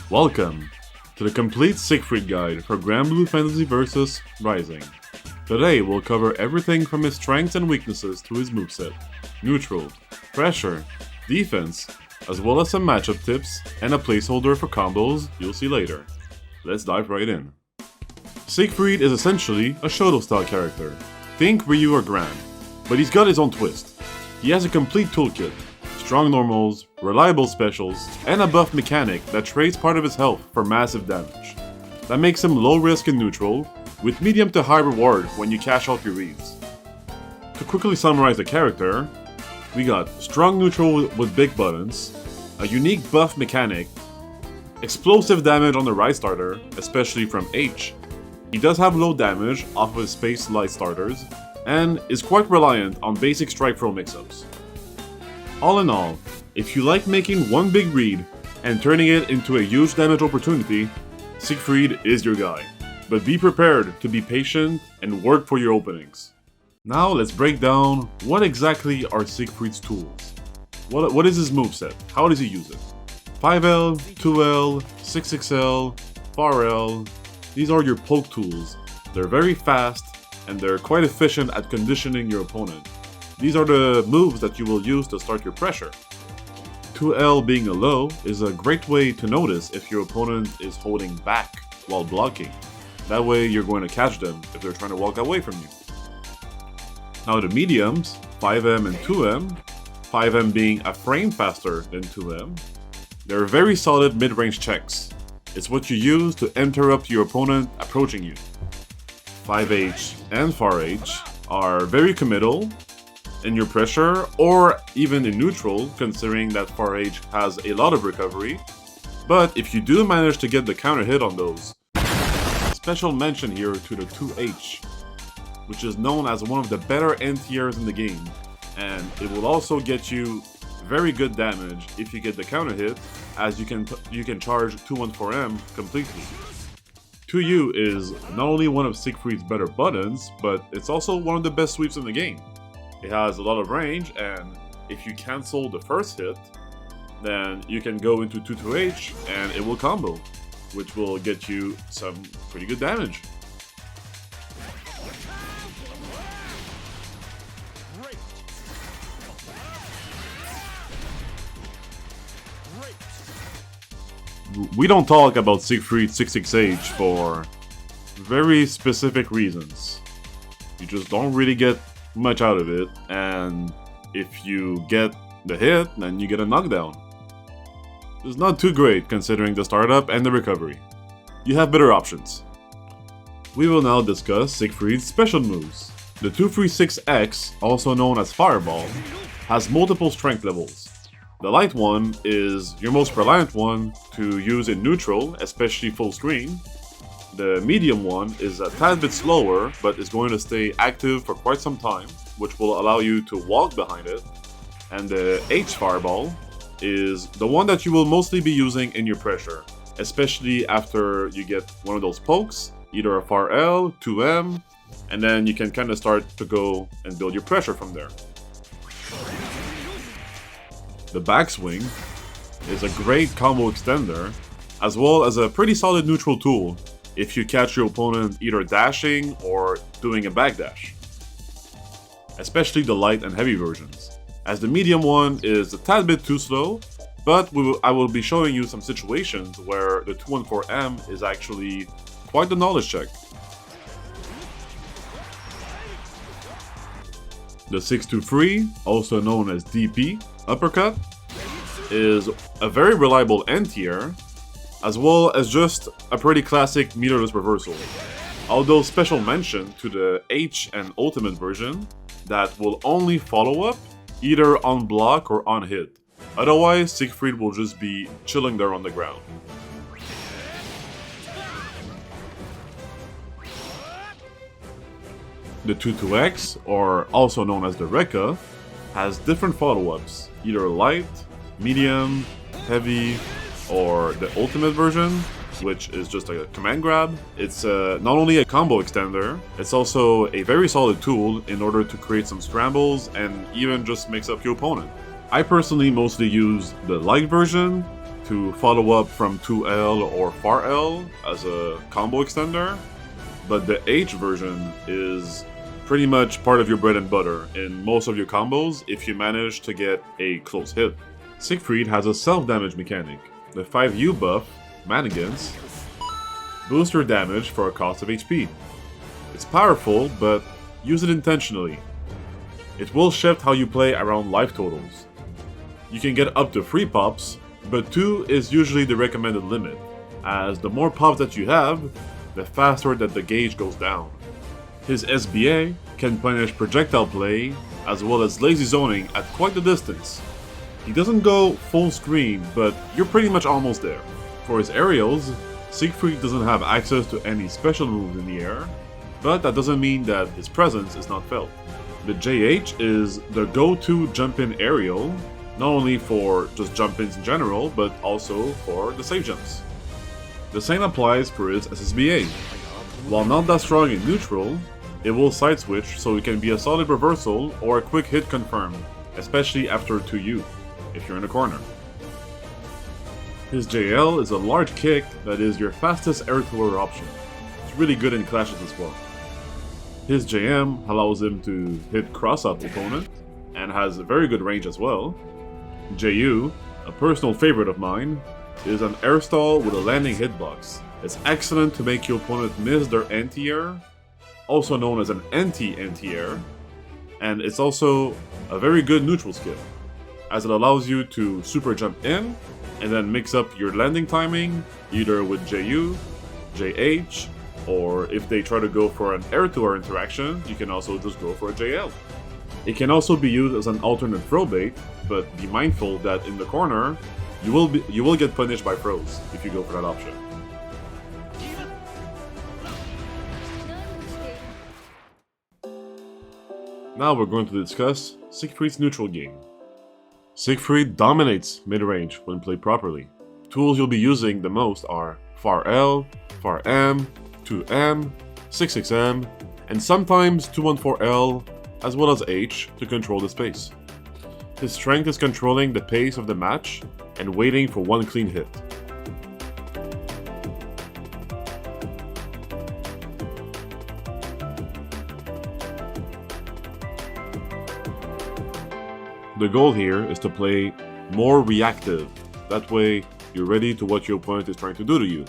Welcome to the complete Siegfried guide for Granblue Fantasy Versus Rising. Today we'll cover everything from his strengths and weaknesses to his moveset, neutral, pressure, defense, as well as some matchup tips and a placeholder for combos you'll see later. Let's dive right in. Siegfried is essentially a Shoto style character. Think Ryu or Gran, but he's got his own twist. He has a complete toolkit, strong normals, reliable specials, and a buff mechanic that trades part of his health for massive damage. That makes him low risk and neutral, with medium to high reward when you cash out your reads. To quickly summarize the character, we got strong neutral with big buttons, a unique buff mechanic, explosive damage on the right starter, especially from H. He does have low damage off of his space light starters, and is quite reliant on basic strike throw mix-ups. All in all, if you like making one big read and turning it into a huge damage opportunity, Siegfried is your guy. But be prepared to be patient and work for your openings. Now let's break down what exactly are Siegfried's tools. What is his moveset? How does he use it? 5L, 2L, 6XL, 4L, these are your poke tools. They're very fast and they're quite efficient at conditioning your opponent. These are the moves that you will use to start your pressure. 2L being a low is a great way to notice if your opponent is holding back while blocking. That way you're going to catch them if they're trying to walk away from you. Now the mediums, 5M and 2M, 5M being a frame faster than 2M, they're very solid mid-range checks. It's what you use to interrupt your opponent approaching you. 5H and 4H are very committal in your pressure or even in neutral, considering that 4H has a lot of recovery. But if you do manage to get the counter hit on those, special mention here to the 2H, which is known as one of the better NTRs in the game, and it will also get you very good damage if you get the counter hit, as you can charge 214M completely. 2U is not only one of Siegfried's better buttons, but it's also one of the best sweeps in the game. It has a lot of range, and if you cancel the first hit, then you can go into 2-2H and it will combo, which will get you some pretty good damage. We don't talk about Siegfried 6H for very specific reasons. You just don't really get much out of it, and if you get the hit, then you get a knockdown. It's not too great considering the startup and the recovery. You have better options. We will now discuss Siegfried's special moves. The 236X, also known as Fireball, has multiple strength levels. The light one is your most reliant one to use in neutral, especially full screen. The medium one is a tad bit slower, but is going to stay active for quite some time, which will allow you to walk behind it. And the H Fireball is the one that you will mostly be using in your pressure, especially after you get one of those pokes, either a 4L, 2M, and then you can kind of start to go and build your pressure from there. The backswing is a great combo extender, as well as a pretty solid neutral tool if you catch your opponent either dashing or doing a backdash. Especially the light and heavy versions, as the medium one is a tad bit too slow, but I will be showing you some situations where the 214M is actually quite the knowledge check. The 623, also known as DP, uppercut, is a very reliable end tier, as well as just a pretty classic meterless reversal. Although special mention to the H and ultimate version that will only follow up either on block or on hit. Otherwise, Siegfried will just be chilling there on the ground. The 22X, or also known as the Rekka, has different follow-ups, either light, medium, heavy, or the ultimate version, which is just a command grab. It's not only a combo extender, it's also a very solid tool in order to create some scrambles and even just mix up your opponent. I personally mostly use the light version to follow up from 2L or far L as a combo extender, but the H version is pretty much part of your bread and butter in most of your combos if you manage to get a close hit. Siegfried has a self-damage mechanic. The 5U buff, Manigance, boosts your damage for a cost of HP. It's powerful, but use it intentionally. It will shift how you play around life totals. You can get up to 3 pops, but 2 is usually the recommended limit, as the more pops that you have, the faster that the gauge goes down. His SBA can punish projectile play as well as lazy zoning at quite the distance. He doesn't go full screen, but you're pretty much almost there. For his aerials, Siegfried doesn't have access to any special moves in the air, but that doesn't mean that his presence is not felt. The JH is the go-to jump-in aerial, not only for just jump-ins in general, but also for the safe jumps. The same applies for his SSBA. While not that strong in neutral, it will side switch so it can be a solid reversal or a quick hit confirmed, especially after 2U, if you're in a corner. His JL is a large kick that is your fastest air tour option. It's really good in clashes as well. His JM allows him to hit cross-up opponent and has a very good range as well. JU, a personal favorite of mine, is an air stall with a landing hitbox. It's excellent to make your opponent miss their anti-air, also known as an anti-anti-air, and it's also a very good neutral skill, as it allows you to super jump in and then mix up your landing timing either with JU, JH, or if they try to go for an air-to-air interaction, you can also just go for a JL. It can also be used as an alternate throw bait, but be mindful that in the corner, you will get punished by throws if you go for that option. Now we're going to discuss Siegfried's neutral game. Siegfried dominates mid-range when played properly. Tools you'll be using the most are far L, far M, 2M, 6M, and sometimes 214L, as well as H to control the space. His strength is controlling the pace of the match and waiting for one clean hit. The goal here is to play more reactive. That way, you're ready to what your opponent is trying to do to you.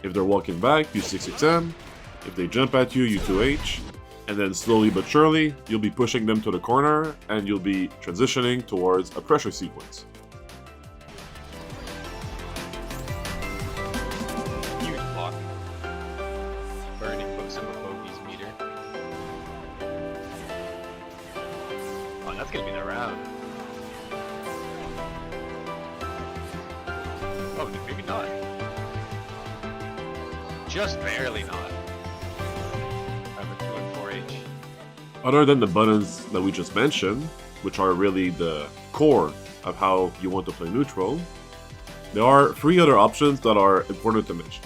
If they're walking back, you 6M. If they jump at you, you 2H. And then slowly but surely, you'll be pushing them to the corner and you'll be transitioning towards a pressure sequence. Huge block. Burning books of Bogey's meter. Oh, that's gonna be the round. Oh, maybe not. Just barely not. I have a 2 and 4H. Other than the buttons that we just mentioned, which are really the core of how you want to play neutral, there are 3 other options that are important to mention.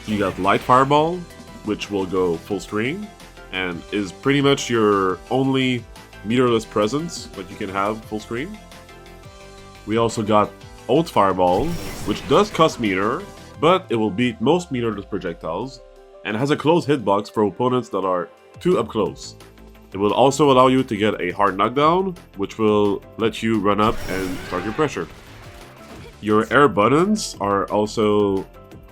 You got Light Fireball, which will go full screen, and is pretty much your only meterless presence that you can have full screen. We also got Oath Fireball, which does cost meter, but it will beat most meterless projectiles, and has a close hitbox for opponents that are too up close. It will also allow you to get a hard knockdown, which will let you run up and start your pressure. Your air buttons are also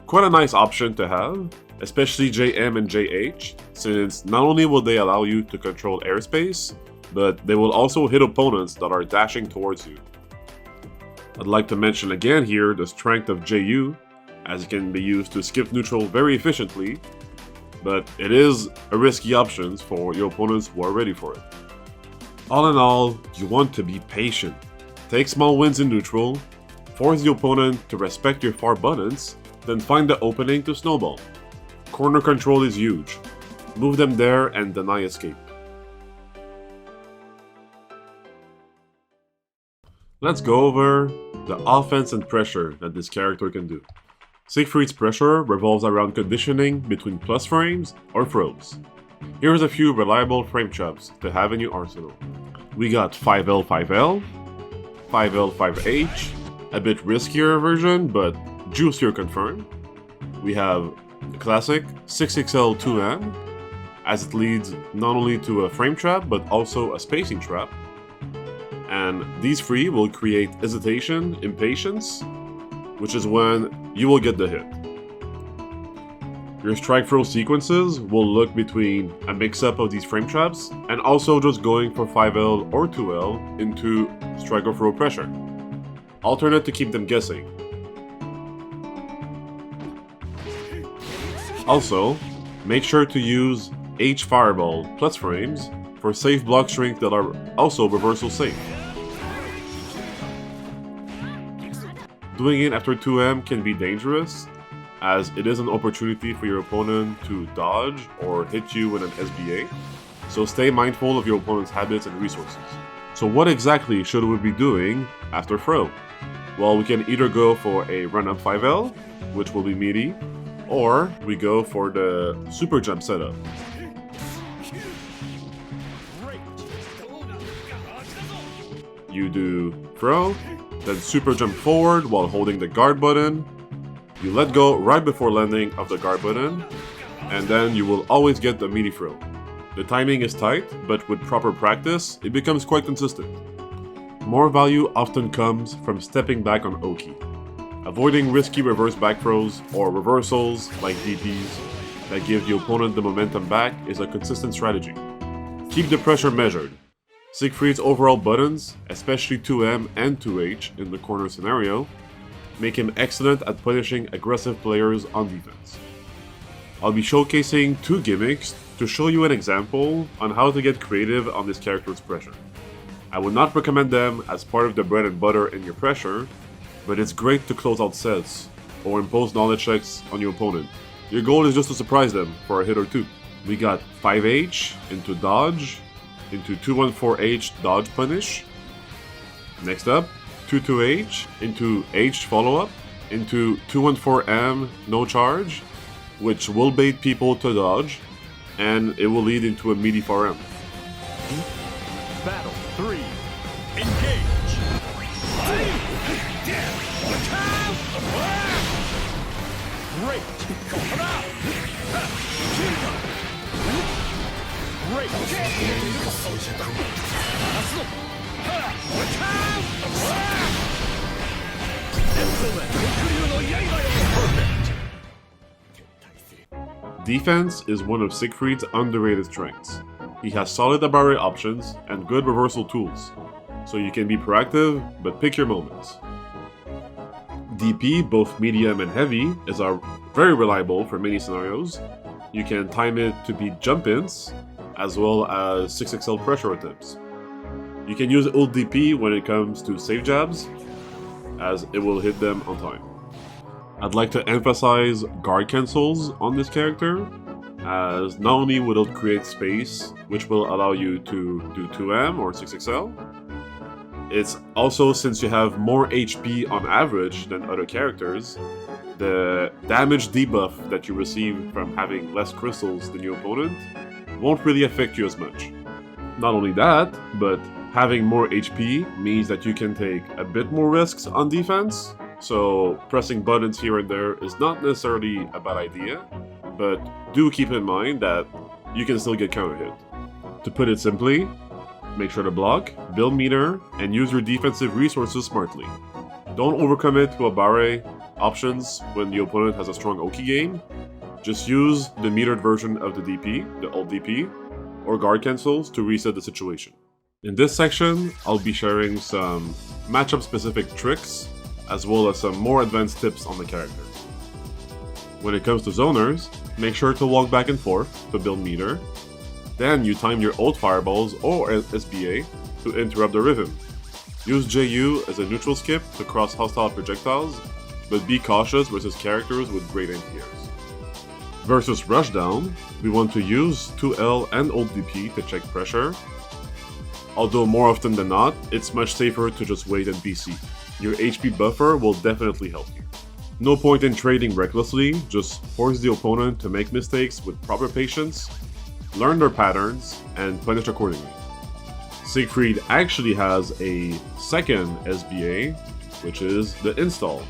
quite a nice option to have, especially JM and JH, since not only will they allow you to control airspace, but they will also hit opponents that are dashing towards you. I'd like to mention again here the strength of JU, as it can be used to skip neutral very efficiently, but it is a risky option for your opponents who are ready for it. All in all, you want to be patient. Take small wins in neutral, force the opponent to respect your far buttons, then find the opening to snowball. Corner control is huge. Move them there and deny escape. Let's go over the offense and pressure that this character can do. Siegfried's pressure revolves around conditioning between plus frames or throws. Here's a few reliable frame chops to have in your arsenal. We got 5L 5L, 5L 5H, a bit riskier version, but juicier confirmed. We have the classic 6XL 2M, as it leads not only to a frame trap, but also a spacing trap. And these three will create hesitation, impatience, which is when you will get the hit. Your strike throw sequences will look between a mix-up of these frame traps and also just going for 5L or 2L into strike or throw pressure. Alternate to keep them guessing. Also, make sure to use H Fireball plus frames for safe block strings that are also reversal safe. Doing it after 2M can be dangerous, as it is an opportunity for your opponent to dodge or hit you with an SBA, so stay mindful of your opponent's habits and resources. So what exactly should we be doing after throw? Well, we can either go for a run-up 5L, which will be meaty, or we go for the super jump setup. You do throw, then super jump forward while holding the guard button. You let go right before landing of the guard button, and then you will always get the meaty throw. The timing is tight, but with proper practice, it becomes quite consistent. More value often comes from stepping back on Oki. Avoiding risky reverse back throws or reversals like DPs that give the opponent the momentum back is a consistent strategy. Keep the pressure measured. Siegfried's overall buttons, especially 2M and 2H in the corner scenario, make him excellent at punishing aggressive players on defense. I'll be showcasing two gimmicks to show you an example on how to get creative on this character's pressure. I would not recommend them as part of the bread and butter in your pressure, but it's great to close out sets or impose knowledge checks on your opponent. Your goal is just to surprise them for a hit or two. We got 5H into dodge, into 214H dodge punish. Next up, 22H into H follow-up, into 214M no charge, which will bait people to dodge, and it will lead into a meaty 4M. Battle 3, engage! Great! Defense is one of Siegfried's underrated strengths. He has solid Abare options and good reversal tools, so you can be proactive, but pick your moments. DP, both medium and heavy, is very reliable for many scenarios. You can time it to beat jump-ins, as well as 6XL pressure attempts. You can use ult DP when it comes to safe jabs, as it will hit them on time. I'd like to emphasize guard cancels on this character, as not only will it create space, which will allow you to do 2M or 6XL, it's also, since you have more HP on average than other characters, the damage debuff that you receive from having less crystals than your opponent won't really affect you as much. Not only that, but having more HP means that you can take a bit more risks on defense, so pressing buttons here and there is not necessarily a bad idea, but do keep in mind that you can still get counter hit. To put it simply, make sure to block, build meter, and use your defensive resources smartly. Don't overcommit to Abare options when the opponent has a strong Oki game. Just use the metered version of the DP, the ult DP, or guard cancels to reset the situation. In this section, I'll be sharing some matchup specific tricks, as well as some more advanced tips on the character. When it comes to zoners, make sure to walk back and forth to build meter. Then you time your ult fireballs or SBA to interrupt the rhythm. Use JU as a neutral skip to cross hostile projectiles, but be cautious versus characters with great anti-airs. Versus rushdown, we want to use 2L and ult DP to check pressure, although more often than not, it's much safer to just wait and BC. Your HP buffer will definitely help you. No point in trading recklessly, just force the opponent to make mistakes with proper patience, learn their patterns, and punish accordingly. Siegfried actually has a second SBA which is the install.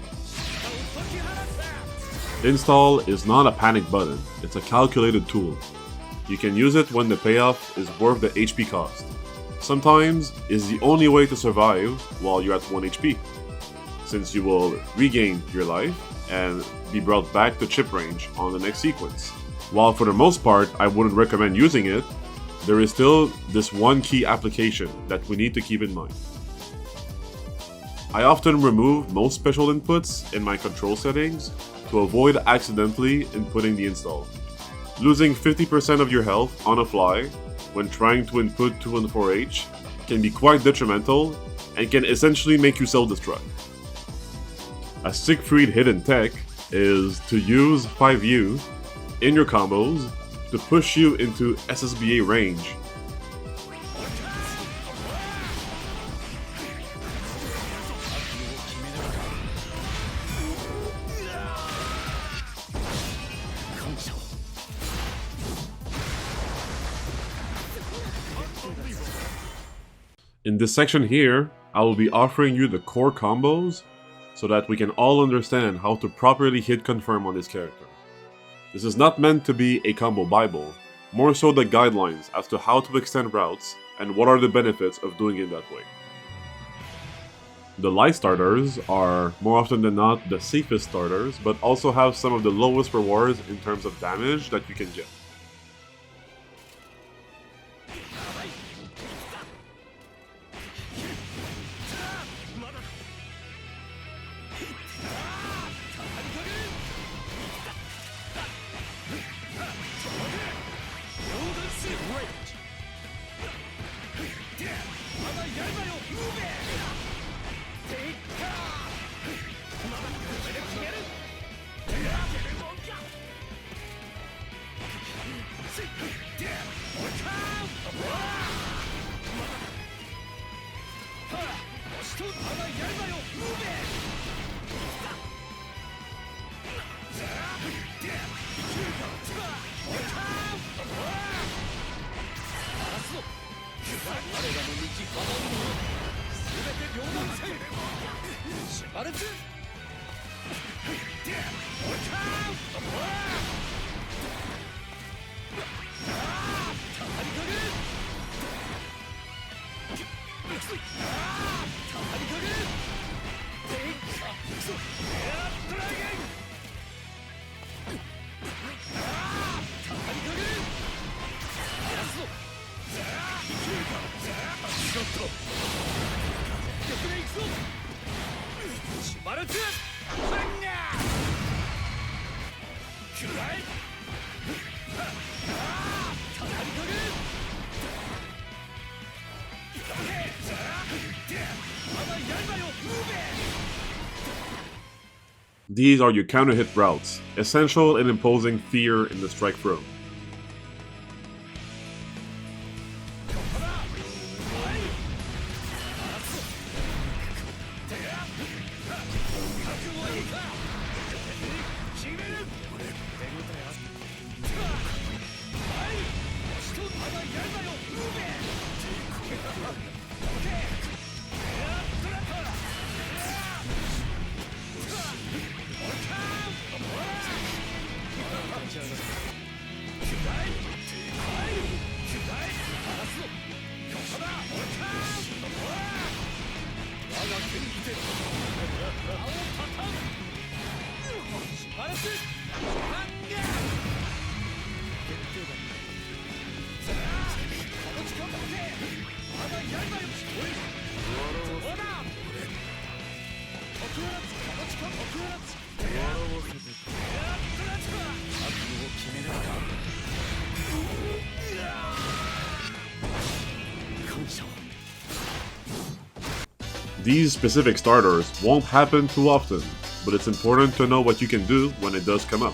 Install is not a panic button, it's a calculated tool. You can use it when the payoff is worth the HP cost. Sometimes it's the only way to survive while you're at 1 HP, since you will regain your life and be brought back to chip range on the next sequence. While for the most part I wouldn't recommend using it, there is still this one key application that we need to keep in mind. I often remove most special inputs in my control settings to avoid accidentally inputting the install. Losing 50% of your health on a fly when trying to input 2 and 4H can be quite detrimental and can essentially make you self-destruct. A Siegfried hidden tech is to use 5U in your combos to push you into SSBA range. In this section here, I will be offering you the core combos so that we can all understand how to properly hit confirm on this character. This is not meant to be a combo bible, more so the guidelines as to how to extend routes and what are the benefits of doing it that way. The light starters are more often than not the safest starters, but also have some of the lowest rewards in terms of damage that you can get. These are your counter hit routes, essential in imposing fear in the strike throw. These specific starters won't happen too often, but it's important to know what you can do when it does come up.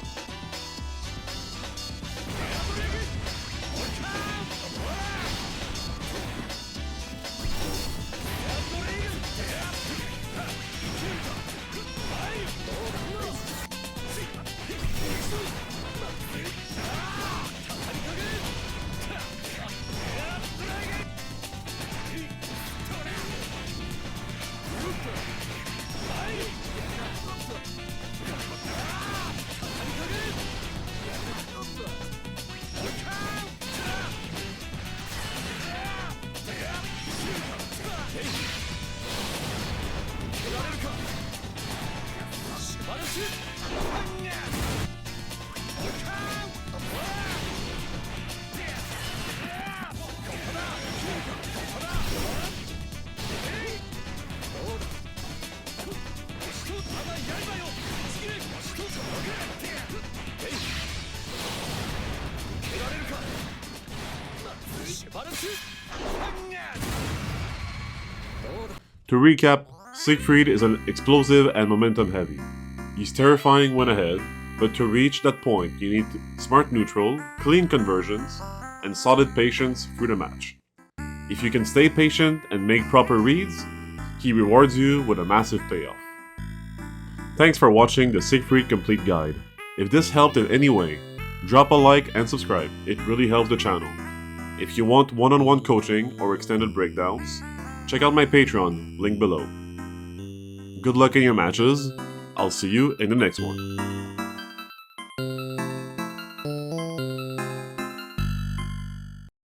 To recap, Siegfried is an explosive and momentum heavy. He's terrifying when ahead, but to reach that point you need smart neutral, clean conversions, and solid patience through the match. If you can stay patient and make proper reads, he rewards you with a massive payoff. Thanks for watching the Siegfried Complete Guide. If this helped in any way, drop a like and subscribe, it really helps the channel. If you want one-on-one coaching or extended breakdowns, check out my Patreon, link below. Good luck in your matches, I'll see you in the next one.